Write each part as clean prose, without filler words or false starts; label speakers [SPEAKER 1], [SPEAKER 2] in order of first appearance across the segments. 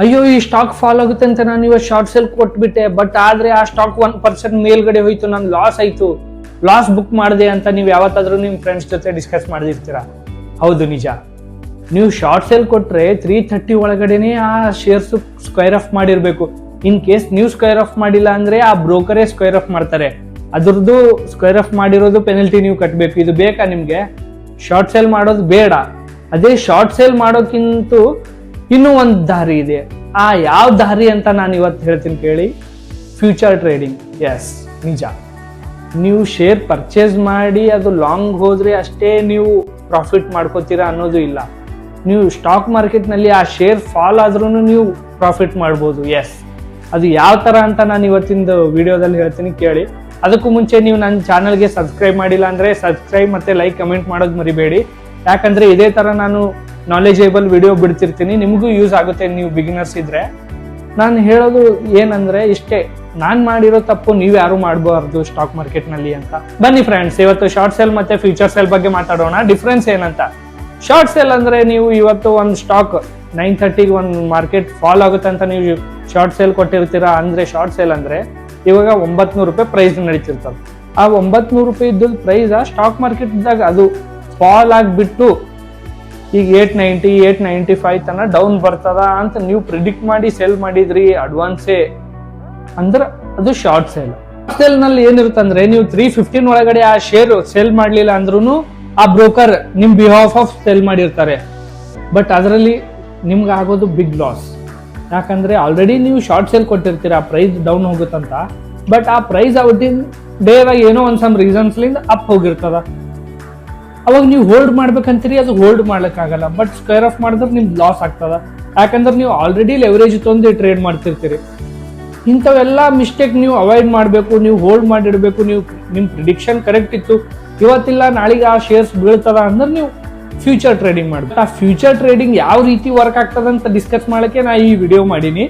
[SPEAKER 1] ಅಯ್ಯೋ ಈ stock fall ಆಗುತ್ತೆ ಅಂತ ನಾನು ಇವತ್ತು ಶಾರ್ಟ್ ಸೇಲ್ ಕೊಟ್ಬಿಟ್ಟೆ, ಬಟ್ ಆದ್ರೆ ಆ ಸ್ಟಾಕ್ 1% ಮೇಲ್ಗಡೆ ಹೋಯ್ತು, ನನ್ ಲಾಸ್ ಆಯ್ತು, ಲಾಸ್ ಬುಕ್ ಮಾಡಿದೆ ಅಂತ ನೀವು ಯಾವತ್ತಾದ್ರೂ ನಿಮ್ ಫ್ರೆಂಡ್ಸ್ ಜೊತೆ ಡಿಸ್ಕಸ್ ಮಾಡಿರ್ತೀರಾ? ಹೌದು, ನಿಜ. ನೀವು ಶಾರ್ಟ್ ಸೇಲ್ ಕೊಟ್ರೆ 330 ಒಳಗಡೆನೆ ಆ ಶೇರ್ಸ್ ಸ್ಕ್ವೇರ್ ಆಫ್ ಮಾಡಿರ್ಬೇಕು. ಇನ್ ಕೇಸ್ ನೀವು ಸ್ಕ್ವೇರ್ ಆಫ್ ಮಾಡಿಲ್ಲ ಅಂದ್ರೆ ಆ ಬ್ರೋಕರೇ ಸ್ಕ್ವೇರ್ ಆಫ್ ಮಾಡ್ತಾರೆ, ಅದ್ರದ್ದು ಸ್ಕ್ವೇರ್ ಆಫ್ ಮಾಡಿರೋದು ಪೆನಲ್ಟಿ ನೀವು ಕಟ್ಟಬೇಕು. ಇದು ಬೇಕಾ ನಿಮ್ಗೆ? ಶಾರ್ಟ್ ಸೇಲ್ ಮಾಡೋದು ಬೇಡ. ಅದೇ ಶಾರ್ಟ್ ಸೇಲ್ ಮಾಡೋಕ್ಕಿಂತ ಇನ್ನೂ ಒಂದು ದಾರಿ ಇದೆ. ಆ ಯಾವ ದಾರಿ ಅಂತ ನಾನು ಇವತ್ತು ಹೇಳ್ತೀನಿ ಕೇಳಿ. Future trading. ಎಸ್, ನಿಜ. ನೀವು ಶೇರ್ ಪರ್ಚೇಸ್ ಮಾಡಿ ಅದು ಲಾಂಗ್ ಹೋದ್ರೆ ಅಷ್ಟೇ ನೀವು ಪ್ರಾಫಿಟ್ ಮಾಡ್ಕೋತೀರಾ ಅನ್ನೋದು ಇಲ್ಲ. ನೀವು ಸ್ಟಾಕ್ ಮಾರ್ಕೆಟ್ನಲ್ಲಿ ಆ ಶೇರ್ ಫಾಲ್ ಆದ್ರೂ ನೀವು ಪ್ರಾಫಿಟ್ ಮಾಡ್ಬೋದು. ಎಸ್, ಅದು ಯಾವ ತರ ಅಂತ ನಾನು ಇವತ್ತಿನ ವಿಡಿಯೋದಲ್ಲಿ ಹೇಳ್ತೀನಿ ಕೇಳಿ. ಅದಕ್ಕೂ ಮುಂಚೆ ನೀವು ನನ್ನ ಚಾನಲ್ಗೆ ಸಬ್ಸ್ಕ್ರೈಬ್ ಮಾಡಿಲ್ಲ ಅಂದ್ರೆ ಸಬ್ಸ್ಕ್ರೈಬ್ ಮತ್ತೆ ಲೈಕ್ ಕಮೆಂಟ್ ಮಾಡೋದು ಮರಿಬೇಡಿ. ಯಾಕಂದ್ರೆ ಇದೇ ತರ ನಾನು ನಾಲೆಜೇಬಲ್ ವಿಡಿಯೋ ಬಿಡ್ತಿರ್ತೀನಿ, ನಿಮಗೂ ಯೂಸ್ ಆಗುತ್ತೆ ನೀವು ಬಿಗಿನರ್ಸ್ ಇದ್ರೆ. ನಾನು ಹೇಳೋದು ಏನಂದ್ರೆ ಇಷ್ಟೇ, ನಾನ್ ಮಾಡಿರೋ ತಪ್ಪು ನೀವು ಯಾರು ಮಾಡಬಾರ್ದು ಸ್ಟಾಕ್ ಮಾರ್ಕೆಟ್ ನಲ್ಲಿ ಅಂತ. ಬನ್ನಿ ಫ್ರೆಂಡ್ಸ್, ಇವತ್ತು ಶಾರ್ಟ್ ಸೇಲ್ ಮತ್ತೆ ಫ್ಯೂಚರ್ ಸೇಲ್ ಬಗ್ಗೆ ಮಾತಾಡೋಣ. ಡಿಫ್ರೆನ್ಸ್ ಏನಂತ. ಶಾರ್ಟ್ ಸೇಲ್ ಅಂದ್ರೆ ನೀವು ಇವತ್ತು ಒಂದು ಸ್ಟಾಕ್ 930 ಒಂದು ಮಾರ್ಕೆಟ್ ಫಾಲ್ ಆಗುತ್ತೆ ಅಂತ ನೀವು ಶಾರ್ಟ್ ಸೇಲ್ ಕೊಟ್ಟಿರ್ತೀರಾ ಅಂದ್ರೆ ಶಾರ್ಟ್ ಸೇಲ್ ಅಂದ್ರೆ ಇವಾಗ 900 ರೂಪಾಯಿ ಪ್ರೈಸ್ ನಡೀತಿರ್ತದೆ. ಆ 900 ರೂಪಾಯಿ ಇದ್ದ ಪ್ರೈಸ್ ಆ ಸ್ಟಾಕ್ ಮಾರ್ಕೆಟ್ದಾಗ ಅದು ಫಾಲ್ ಆಗಿಬಿಟ್ಟು ಈಗ 890 895 ತನ ಡೌನ್ ಬರ್ತದ ಅಂತ ನೀವು ಪ್ರಿಡಿಕ್ಟ್ ಮಾಡಿ ಸೆಲ್ ಮಾಡಿದ್ರಿ ಅಡ್ವಾನ್ಸೇ ಅಂದ್ರೆ ಅದು ಶಾರ್ಟ್ ಸೇಲ್. ಸೇಲ್ ನಲ್ಲಿ ಏನಿರುತ್ತಂದ್ರೆ ನೀವು 315 ಒಳಗಡೆ ಆ ಶೇರ್ ಸೇಲ್ ಮಾಡ್ಲಿಲ್ಲ ಅಂದ್ರೂ ಆ ಬ್ರೋಕರ್ ನಿಮ್ ಬಿಹಾಫ್ ಆಫ್ ಸೇಲ್ ಮಾಡಿರ್ತಾರೆ. ಬಟ್ ಅದರಲ್ಲಿ ನಿಮ್ಗೆ ಆಗೋದು ಬಿಗ್ ಲಾಸ್. ಯಾಕಂದ್ರೆ ಆಲ್ರೆಡಿ ನೀವು ಶಾರ್ಟ್ ಸೇಲ್ ಕೊಟ್ಟಿರ್ತೀರ ಆ ಪ್ರೈಸ್ ಡೌನ್ ಹೋಗುತ್ತಂತ, ಬಟ್ ಆ ಪ್ರೈಸ್ ಅವತ್ತಿನ ಡೇದಾಗ ಏನೋ ಒಂದ್ ಸಮ್ ರೀಸನ್ಸ್ಲಿಂದ ಅಪ್ ಹೋಗಿರ್ತದ. ಅವಾಗ ನೀವು ಹೋಲ್ಡ್ ಮಾಡ್ಬೇಕಂತೀರಿ, ಅದು ಹೋಲ್ಡ್ ಮಾಡ್ಲಿಕ್ಕಾಗಲ್ಲ. ಬಟ್ ಸ್ಕ್ವೇರ್ ಆಫ್ ಮಾಡಿದ್ರೆ ನಿಮ್ಗೆ ಲಾಸ್ ಆಗ್ತದ. ಯಾಕಂದ್ರೆ ನೀವು ಆಲ್ರೆಡಿ ಲೆವರೇಜ್ ತೊಂದು ಟ್ರೇಡ್ ಮಾಡ್ತಿರ್ತೀರಿ. ಇಂಥವೆಲ್ಲ ಮಿಸ್ಟೇಕ್ ನೀವು ಅವಾಯ್ಡ್ ಮಾಡಬೇಕು. ನೀವು ಹೋಲ್ಡ್ ಮಾಡಿಡ್ಬೇಕು. ನೀವು ನಿಮ್ ಪ್ರಿಡಿಕ್ಷನ್ ಕರೆಕ್ಟ್ ಇತ್ತು, ಇವತ್ತಿಲ್ಲ ನಾಳೆಗೆ ಆ ಶೇರ್ಸ್ ಬೀಳ್ತದ ಅಂದ್ರೆ ನೀವು ಫ್ಯೂಚರ್ ಟ್ರೇಡಿಂಗ್ ಮಾಡ್ಬೇಕು. ಆ ಫ್ಯೂಚರ್ ಟ್ರೇಡಿಂಗ್ ಯಾವ ರೀತಿ ವರ್ಕ್ ಆಗ್ತದ ಅಂತ ಡಿಸ್ಕಸ್ ಮಾಡಕ್ಕೆ ನಾ ಈ ವಿಡಿಯೋ ಮಾಡೀನಿ.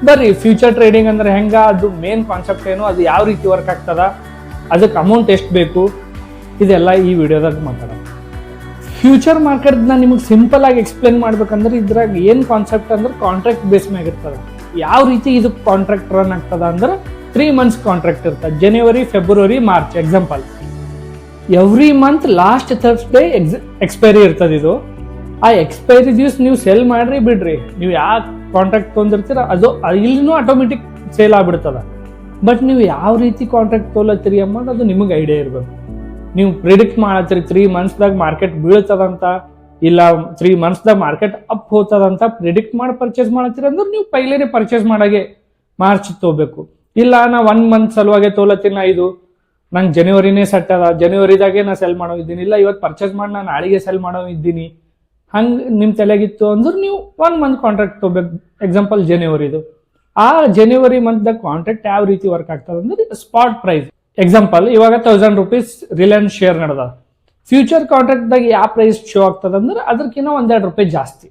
[SPEAKER 1] ಬರ್ರಿ, ಫ್ಯೂಚರ್ ಟ್ರೇಡಿಂಗ್ ಅಂದ್ರೆ ಹೆಂಗ, ಅದು ಮೇನ್ ಕಾನ್ಸೆಪ್ಟ್ ಏನು, ಅದು ಯಾವ ರೀತಿ ವರ್ಕ್ ಆಗ್ತದ, ಅದಕ್ಕೆ ಅಮೌಂಟ್ ಎಷ್ಟು ಬೇಕು, ಇದೆಲ್ಲ ಈ ವಿಡಿಯೋದಾಗ ಮಾತಾಡೋಣ. ಫ್ಯೂಚರ್ ಮಾರ್ಕೆಟ್ ನ ನಿಮಗೆ ಸಿಂಪಲ್ ಆಗಿ ಎಕ್ಸ್ಪ್ಲೇನ್ ಮಾಡ್ಬೇಕಂದ್ರೆ ಇದ್ರಾಗ ಏನ್ ಕಾನ್ಸೆಪ್ಟ್ ಅಂದ್ರೆ ಕಾಂಟ್ರಾಕ್ಟ್ ಬೇಸ್ ಮ್ಯಾಗ ಇರ್ತದ. ಯಾವ ರೀತಿ ಇದು ಕಾಂಟ್ರಾಕ್ಟ್ ರನ್ ಆಗ್ತದ ಅಂದ್ರೆ 3 months ಕಾಂಟ್ರಾಕ್ಟ್ ಇರ್ತದೆ. ಜನವರಿ, ಫೆಬ್ರವರಿ, ಮಾರ್ಚ್ example. Every month last Thursday expiry ಇರ್ತದೆ ಇದು. ಆ ಎಕ್ಸ್ಪೈರಿ ದಿವಸ ನೀವು ಸೆಲ್ ಮಾಡ್ರಿ ಬಿಡ್ರಿ, ನೀವು ಯಾವ ಕಾಂಟ್ರಾಕ್ಟ್ ತೊಂದಿರ್ತೀರ ಅದು ಇಲ್ಲಿನೂ ಆಟೋಮೆಟಿಕ್ ಸೇಲ್ ಆಗ್ಬಿಡ್ತದ. ಬಟ್ ನೀವು ಯಾವ ರೀತಿ ಕಾಂಟ್ರಾಕ್ಟ್ ತೊಗೊಳತ್ತೀರಿ ಅನ್ನೋದು ಅದು ನಿಮಗೆ ಐಡಿಯಾ ಇರ್ಬೇಕು. ನೀವು ಪ್ರಿಡಿಕ್ಟ್ ಮಾಡತ್ತೀರಿ 3 monthsದಾಗ ಮಾರ್ಕೆಟ್ ಬೀಳ್ತದಂತ, ಇಲ್ಲ 3 monthsದಾಗ ಮಾರ್ಕೆಟ್ ಅಪ್ ಹೋಗ್ತದಂತ ಪ್ರಿಡಿಕ್ಟ್ ಮಾಡಿ ಪರ್ಚೇಸ್ ಮಾಡತ್ತೀರಿ ಅಂದ್ರೆ ನೀವು ಪೈಲೇನೆ ಪರ್ಚೇಸ್ ಮಾಡಾಗೆ ಮಾರ್ಚ್ ತಗೋಬೇಕು. ಇಲ್ಲ ನಾ 1 month ಸಲುವಾಗಿ ತೊಗೊಳತ್ತೀನಿ, ಇದು ನಂಗೆ ಜನವರಿನೇ ಸೆಟ್ ಅದ, ಜನವರಿದಾಗೆ ನಾ ಸೆಲ್ ಮಾಡೋ ಇದ್ದೀನಿ, ಇಲ್ಲ ಇವತ್ತು ಪರ್ಚೇಸ್ ಮಾಡಿ ನಾನು ನಾಳೆಗೆ ಸೆಲ್ ಮಾಡೋ ಇದ್ದೀನಿ, ಹಂಗೆ ನಿಮ್ಮ ತಲೆಗಿತ್ತು ಅಂದ್ರೆ ನೀವು 1 month ಕಾಂಟ್ರಾಕ್ಟ್ ತಗೋಬೇಕು. ಎಕ್ಸಾಂಪಲ್ ಜನವರಿದು. ಆ ಜನವರಿ ಮಂತ್ದಾಗ ಕಾಂಟ್ರಾಕ್ಟ್ ಯಾವ ರೀತಿ ವರ್ಕ್ ಆಗ್ತದೆ ಅಂದ್ರೆ ಸ್ಪಾಟ್ ಪ್ರೈಸ್. ಎಕ್ಸಾಂಪಲ್ ಇವಾಗ 1000 ರೂಪೀಸ್ ರಿಲಯನ್ಸ್ ಶೇರ್ ನಡೆದ. ಫ್ಯೂಚರ್ ಕಾಂಟ್ರಾಕ್ಟ್ದಾಗ ಯಾವ ಪ್ರೈಸ್ ಶೋ ಆಗ್ತದ ಅಂದ್ರೆ ಅದಕ್ಕಿಂತ 1-2 ರೂಪಾಯಿ ಜಾಸ್ತಿ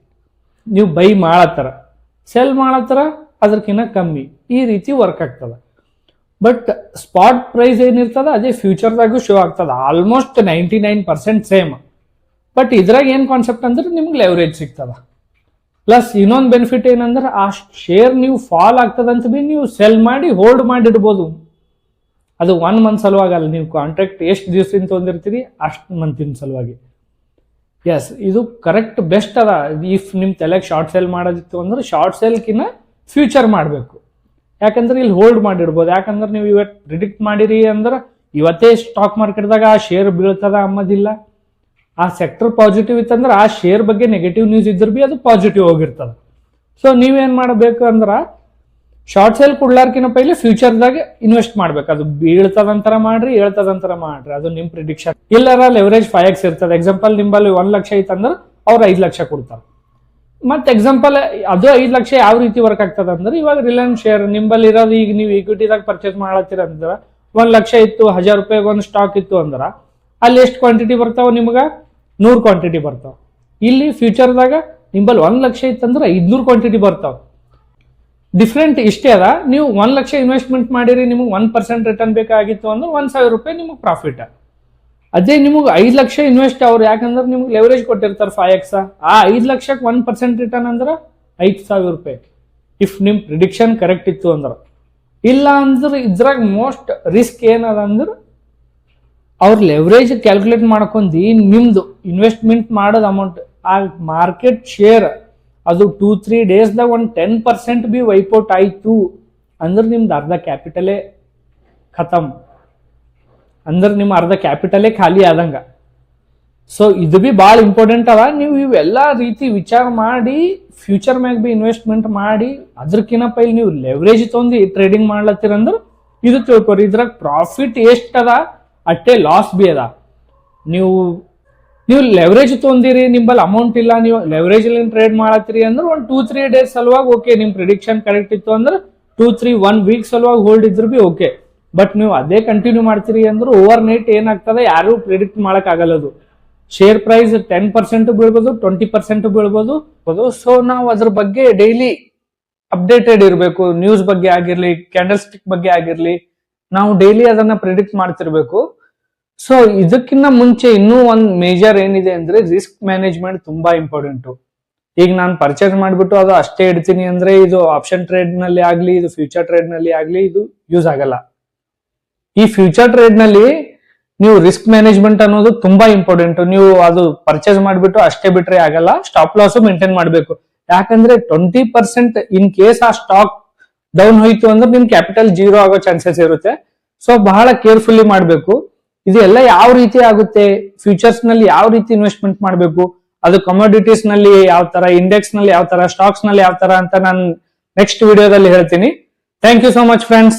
[SPEAKER 1] ನೀವು ಬೈ ಮಾಡತ್ತಾರ, ಸೆಲ್ ಮಾಡತ್ತಾರ ಅದಕ್ಕಿಂತ ಕಮ್ಮಿ. ಈ ರೀತಿ ವರ್ಕ್ ಆಗ್ತದ. ಬಟ್ ಸ್ಪಾಟ್ ಪ್ರೈಸ್ ಏನಿರ್ತದ ಅದೇ ಫ್ಯೂಚರ್ದಾಗೂ ಶೋ ಆಗ್ತದ, ಆಲ್ಮೋಸ್ಟ್ 99% ಸೇಮ್. ಬಟ್ ಇದ್ರಾಗ ಏನ್ ಕಾನ್ಸೆಪ್ಟ್ ಅಂದ್ರೆ ನಿಮ್ಗೆ ಲೆವರೇಜ್ ಸಿಗ್ತದ. ಪ್ಲಸ್ ಇನ್ನೊಂದು ಬೆನಿಫಿಟ್ ಏನಂದ್ರೆ ಆ ಶೇರ್ ನೀವು ಫಾಲ್ ಆಗ್ತದಂತ ಬಿ ನೀವು ಸೆಲ್ ಮಾಡಿ ಹೋಲ್ಡ್ ಮಾಡಿ ಇಡ್ಬೋದು. ಅದು 1 month ಸಲುವಾಗಲ್ಲ, ನೀವು ಕಾಂಟ್ರಾಕ್ಟ್ ಎಷ್ಟು ದಿವಸದಿಂದ ತೊಂದಿರ್ತೀರಿ ಅಷ್ಟು ಮಂತಿನ ಸಲುವಾಗಿ. ಎಸ್, ಇದು ಕರೆಕ್ಟ್ ಬೆಸ್ಟ್ ಅದ. ಇಫ್ ನಿಮ್ ತಲೆಗೆ ಶಾರ್ಟ್ ಸೇಲ್ ಮಾಡೋದಿತ್ತು ಅಂದ್ರೆ ಶಾರ್ಟ್ ಸೇಲ್ಕಿನ್ನ ಫ್ಯೂಚರ್ ಮಾಡಬೇಕು. ಯಾಕಂದ್ರೆ ಇಲ್ಲಿ ಹೋಲ್ಡ್ ಮಾಡಿಡ್ಬೋದು. ಯಾಕಂದ್ರೆ ನೀವು ಇವತ್ತು ಪ್ರಿಡಿಕ್ಟ್ ಮಾಡಿರಿ ಅಂದ್ರೆ ಇವತ್ತೇ ಸ್ಟಾಕ್ ಮಾರ್ಕೆಟ್ದಾಗ ಆ ಶೇರ್ ಬೀಳ್ತದ ಅನ್ನೋದಿಲ್ಲ. ಆ ಸೆಕ್ಟರ್ ಪಾಸಿಟಿವ್ ಇತ್ತಂದ್ರೆ ಆ ಶೇರ್ ಬಗ್ಗೆ ನೆಗೆಟಿವ್ ನ್ಯೂಸ್ ಇದ್ರೆ ಬಿ ಅದು ಪಾಸಿಟಿವ್ ಹೋಗಿರ್ತದೆ. ಸೊ ನೀವೇನ್ ಮಾಡಬೇಕು ಅಂದ್ರೆ ಶಾರ್ಟ್ ಸೇಲ್ ಕೊಡ್ಲಾರ್ಕಿನ ಪೈಲೆ ಫ್ಯೂಚರ್ದಾಗ ಇನ್ವೆಸ್ಟ್ ಮಾಡ್ಬೇಕು. ಅದು ಬೀಳ್ತದಂತರ ಮಾಡ್ರಿ, ಹೇಳ್ತದಂತರ ಮಾಡ್ರಿ, ಅದು ನಿಮ್ ಪ್ರಿಡಿಕ್ಷನ್. ಇಲ್ಲರ ಲೆವರೇಜ್ 5x ಇರ್ತದೆ. ಎಕ್ಸಾಂಪಲ್ ನಿಂಬಲ್ಲಿ 1 ಲಕ್ಷ ಐತಂದ್ರೆ ಅವ್ರು 5 ಲಕ್ಷ ಕೊಡ್ತಾರೆ. ಮತ್ತೆ ಎಕ್ಸಾಂಪಲ್ ಅದು 5 ಲಕ್ಷ ಯಾವ ರೀತಿ ವರ್ಕ್ ಆಗ್ತದ ಅಂದ್ರೆ ಇವಾಗ ರಿಲಯನ್ಸ್ ಶೇರ್ ನಿಂಬಲ್ಲಿ ಇರೋದು ಈಗ ನೀವು ಈಕ್ವಿಟಿದಾಗ ಪರ್ಚೇಸ್ ಮಾಡತ್ತೀರ ಅಂದ್ರೆ 1 ಲಕ್ಷ ಇತ್ತು, 1000 ರೂಪಾಯಿ ಒಂದು ಸ್ಟಾಕ್ ಇತ್ತು ಅಂದ್ರೆ ಅಲ್ಲಿ ಎಷ್ಟು ಕ್ವಾಂಟಿಟಿ ಬರ್ತಾವ, ನಿಮ್ಗ 100 ಕ್ವಾಂಟಿಟಿ ಬರ್ತಾವ. ಇಲ್ಲಿ ಫ್ಯೂಚರ್ದಾಗ ನಿಂಬಲ್ಲಿ 1 ಲಕ್ಷ ಇತ್ತಂದ್ರೆ 500 ಕ್ವಾಂಟಿಟಿ ಬರ್ತಾವ. ಡಿಫ್ರೆಂಟ್ ಇಷ್ಟೇ ಅದ. ನೀವು 1 ಲಕ್ಷ ಇನ್ವೆಸ್ಟ್ಮೆಂಟ್ ಮಾಡಿರಿ, ನಿಮಗೆ 1% ರಿಟರ್ನ್ ಬೇಕಾಗಿತ್ತು ಅಂದ್ರೆ 1000 ರೂಪಾಯಿ ನಿಮಗೆ ಪ್ರಾಫಿಟ್. ಅದೇ ನಿಮಗೆ 5 ಲಕ್ಷ ಇನ್ವೆಸ್ಟ್ ಅವ್ರು, ಯಾಕಂದ್ರೆ ನಿಮ್ಗೆ ಲೆವರೇಜ್ ಕೊಟ್ಟಿರ್ತಾರೆ 5x. ಆ 5 ಲಕ್ಷಕ್ಕೆ 1% ರಿಟರ್ನ್ ಅಂದ್ರೆ 5000 ರೂಪಾಯಿ. ಇಫ್ ನಿಮ್ ಪ್ರಿಡಿಕ್ಷನ್ ಕರೆಕ್ಟ್ ಇತ್ತು ಅಂದ್ರೆ. ಇಲ್ಲ ಅಂದ್ರೆ ಇದ್ರಾಗ ಮೋಸ್ಟ್ ರಿಸ್ಕ್ ಏನದ ಅಂದ್ರೆ ಅವ್ರ ಲೆವರೇಜ್ ಕ್ಯಾಲ್ಕುಲೇಟ್ ಮಾಡ್ಕೊಂಡಿ ನಿಮ್ದು ಇನ್ವೆಸ್ಟ್ಮೆಂಟ್ ಮಾಡೋದು ಅಮೌಂಟ್ ಆ ಮಾರ್ಕೆಟ್ ಶೇರ್ ಅದು 2-3 ಡೇಸ್ದಾಗ ಒಂದು 10% ಬಿ ವೈಪೌಟ್ ಆಯ್ತು ಅಂದ್ರೆ ನಿಮ್ದು ಅರ್ಧ ಕ್ಯಾಪಿಟಲೇ ಖತಮ್, ಅಂದ್ರೆ ನಿಮ್ಮ ಅರ್ಧ ಕ್ಯಾಪಿಟಲೇ ಖಾಲಿ ಆದಂಗ. ಸೊ ಇದು ಬಿ ಭಾಳ ಇಂಪಾರ್ಟೆಂಟ್ ಅದ. ನೀವು ಇವೆಲ್ಲ ರೀತಿ ವಿಚಾರ ಮಾಡಿ ಫ್ಯೂಚರ್ ಮ್ಯಾಗ ಬಿ ಇನ್ವೆಸ್ಟ್ಮೆಂಟ್ ಮಾಡಿ ಅದ್ರಕಿನ್ನ ಪೈಲಿ ನೀವು ಲೆವರೇಜ್ ತೊಂದು ಟ್ರೇಡಿಂಗ್ ಮಾಡ್ಲತ್ತೀರಂದ್ರೆ ಇದು ತಿಳ್ಕೊರಿ, ಇದ್ರಾಗ ಪ್ರಾಫಿಟ್ ಎಷ್ಟು ಅದ ಅಟ್ಟೆ ಲಾಸ್ ಬಿ ಅದ. ನೀವು ಲೆವರೇಜ್ ತೊಂದಿರಿ, ನಿಂಬಲ್ಲಿ ಅಮೌಂಟ್ ಇಲ್ಲ, ನೀವು ಲೆವರೇಜ್ ಅಲ್ಲಿ ಟ್ರೇಡ್ ಮಾಡತ್ತೀರಿ ಅಂದ್ರೆ ಒಂದು 2-3 ಡೇಸ್ ಸಲುವಾಗಿ ಓಕೆ, ನಿಮ್ ಪ್ರಿಡಿಕ್ಷನ್ ಕರೆಕ್ಟ್ ಇತ್ತು ಅಂದ್ರೆ 1 ವೀಕ್ ಸಲುವಾಗಿ ಹೋಲ್ಡ್ ಇದ್ರು ಬಿ ಓಕೆ. ಬಟ್ ನೀವು ಅದೇ ಕಂಟಿನ್ಯೂ ಮಾಡ್ತೀರಿ ಅಂದ್ರೆ ಓವರ್ ನೈಟ್ ಏನಾಗ್ತದೆ ಯಾರು ಪ್ರಿಡಿಕ್ಟ್ ಮಾಡಕ್ ಆಗಲ್ಲದು. ಶೇರ್ ಪ್ರೈಸ್ 10% ಬೀಳ್ಬೋದು, 20% ಬೀಳ್ಬೋದು. ಸೊ ನಾವು ಅದ್ರ ಬಗ್ಗೆ ಡೈಲಿ ಅಪ್ಡೇಟೆಡ್ ಇರಬೇಕು. ನ್ಯೂಸ್ ಬಗ್ಗೆ ಆಗಿರ್ಲಿ, ಕ್ಯಾಂಡಲ್ ಸ್ಟಿಕ್ ಬಗ್ಗೆ ಆಗಿರ್ಲಿ, ನಾವು ಡೈಲಿ ಅದನ್ನ ಪ್ರಿಡಿಕ್ಟ್ ಮಾಡ್ತಿರ್ಬೇಕು. ಸೊ ಇದಕ್ಕಿಂತ ಮುಂಚೆ ಇನ್ನೂ ಒಂದು ಮೇಜರ್ ಏನಿದೆ ಅಂದ್ರೆ ರಿಸ್ಕ್ ಮ್ಯಾನೇಜ್ಮೆಂಟ್ ತುಂಬಾ ಇಂಪಾರ್ಟೆಂಟ್. ಈಗ ನಾನು ಪರ್ಚೇಸ್ ಮಾಡ್ಬಿಟ್ಟು ಅದು ಅಷ್ಟೇ ಇಡ್ತೀನಿ ಅಂದ್ರೆ ಇದು ಆಪ್ಷನ್ ಟ್ರೇಡ್ ನಲ್ಲಿ ಆಗ್ಲಿ, ಇದು ಫ್ಯೂಚರ್ ಟ್ರೇಡ್ ನಲ್ಲಿ ಆಗ್ಲಿ ಇದು ಯೂಸ್ ಆಗಲ್ಲ. ಈ ಫ್ಯೂಚರ್ ಟ್ರೇಡ್ ನಲ್ಲಿ ನೀವು ರಿಸ್ಕ್ ಮ್ಯಾನೇಜ್ಮೆಂಟ್ ಅನ್ನೋದು ತುಂಬಾ ಇಂಪಾರ್ಟೆಂಟ್. ನೀವು ಅದು ಪರ್ಚೇಸ್ ಮಾಡ್ಬಿಟ್ಟು ಅಷ್ಟೇ ಬಿಟ್ರೆ ಆಗಲ್ಲ, ಸ್ಟಾಪ್ ಲಾಸ್ ಮೇಂಟೈನ್ ಮಾಡಬೇಕು. ಯಾಕಂದ್ರೆ 20% ಇನ್ ಕೇಸ್ ಆ ಸ್ಟಾಕ್ ಡೌನ್ ಹೋಯ್ತು ಅಂದ್ರೆ ನಿಮ್ ಕ್ಯಾಪಿಟಲ್ 0 ಆಗೋ ಚಾನ್ಸಸ್ ಇರುತ್ತೆ. ಸೊ ಬಹಳ ಕೇರ್ಫುಲ್ಲಿ ಮಾಡಬೇಕು. ಇದೆಲ್ಲ ಯಾವ ರೀತಿ ಆಗುತ್ತೆ, ಫ್ಯೂಚರ್ಸ್ ನಲ್ಲಿ ಯಾವ ರೀತಿ ಇನ್ವೆಸ್ಟ್ಮೆಂಟ್ ಮಾಡಬೇಕು, ಅದು ಕಮೋಡಿಟೀಸ್ ನಲ್ಲಿ ಯಾವ ತರ, ಇಂಡೆಕ್ಸ್ ನಲ್ಲಿ ಯಾವ ತರ, ಸ್ಟಾಕ್ಸ್ ನಲ್ಲಿ ಯಾವ ತರ ಅಂತ ನಾನು ನೆಕ್ಸ್ಟ್ ವಿಡಿಯೋದಲ್ಲಿ ಹೇಳ್ತೀನಿ. Thank you so much friends.